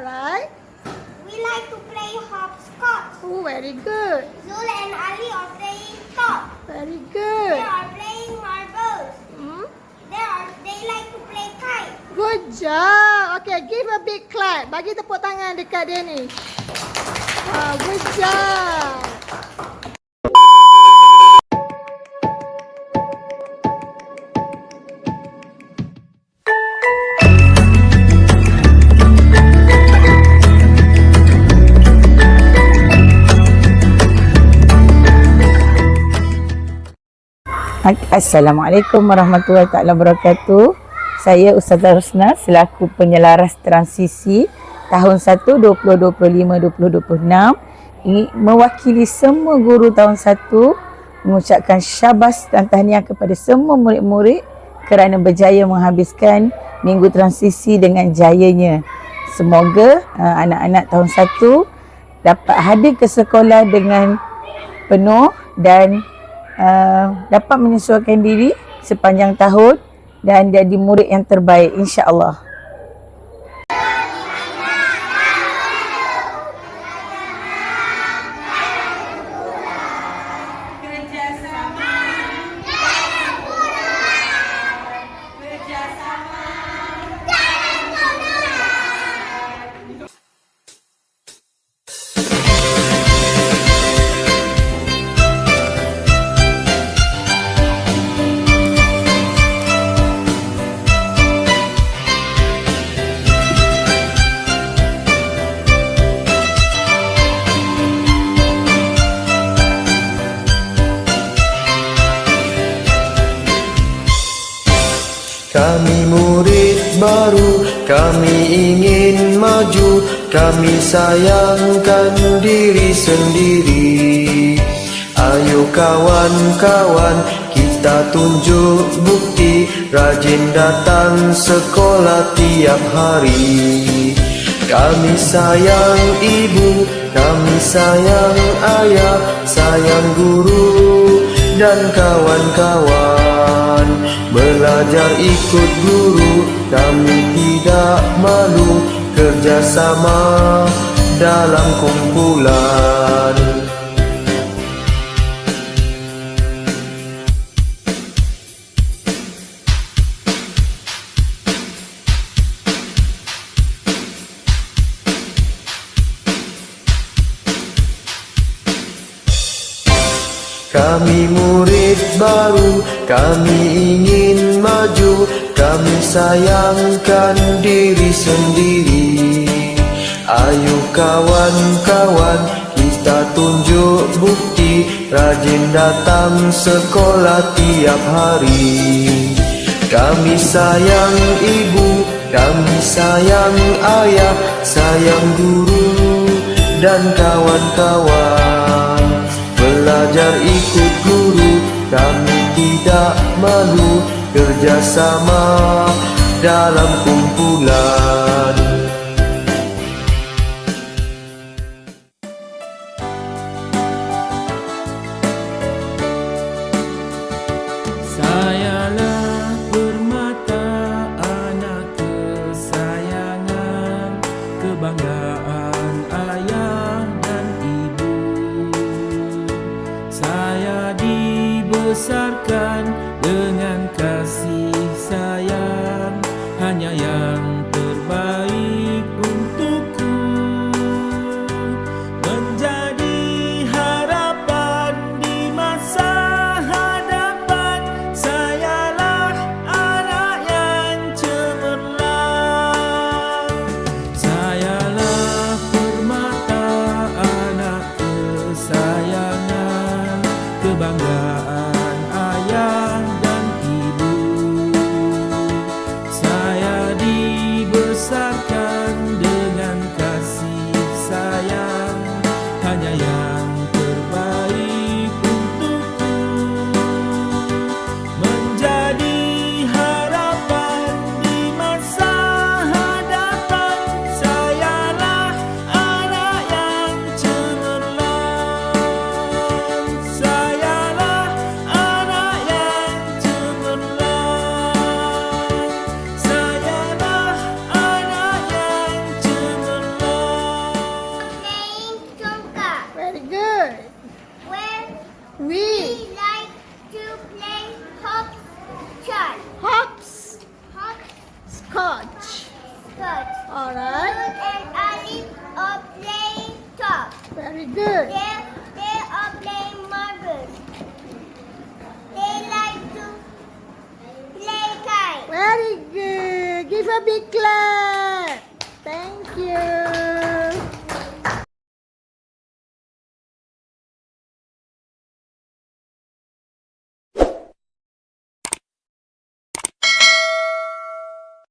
Alright. We like to play hopscotch. Oh, very good. Zul and Ali are playing top. Very They good. are playing marbles. Hmm? They like to play kite. Good job. Okay, give a big clap. Bagi tepuk tangan dekat dia ni. Good job. Assalamualaikum warahmatullahi taala wabarakatuh. Saya Ustazah Rosna selaku penyelaras transisi tahun 1 2025-2026 ingin mewakili semua guru tahun 1 mengucapkan syabas dan tahniah kepada semua murid-murid kerana berjaya menghabiskan minggu transisi dengan jayanya. Semoga anak-anak tahun 1 dapat hadir ke sekolah dengan penuh dan dapat menyesuaikan diri sepanjang tahun dan jadi murid yang terbaik, insya-Allah. Kami murid baru, kami ingin maju, kami sayangkan diri sendiri. Ayo kawan-kawan, kita tunjuk bukti, rajin datang sekolah tiap hari. Kami sayang ibu, kami sayang ayah, sayang guru dan kawan-kawan. Belajar ikut guru, kami tidak malu, kerjasama dalam kumpulan. Kami murid baru, kami ingin maju, kami sayangkan diri sendiri. Ayo kawan-kawan, kita tunjuk bukti, rajin datang sekolah tiap hari. Kami sayang ibu, kami sayang ayah, sayang guru dan kawan-kawan. Belajar ikut guru, kami tidak malu, kerjasama dalam kumpulan. Sayalah permata anak kesayangan, kebanggaan ayah dan ibu. Saya dibesarkan dengan kasih sayang, hanya yang terbaik untukku. Menjadi harapan di masa hadapan, sayalah anak yang cemerlang. Sayalah permata anak kesayangan, kebanggaan Alright. Jude and Ali are playing top. Very good. They are playing marbles. They like to play kite. Very good. Give a big clap. Thank you.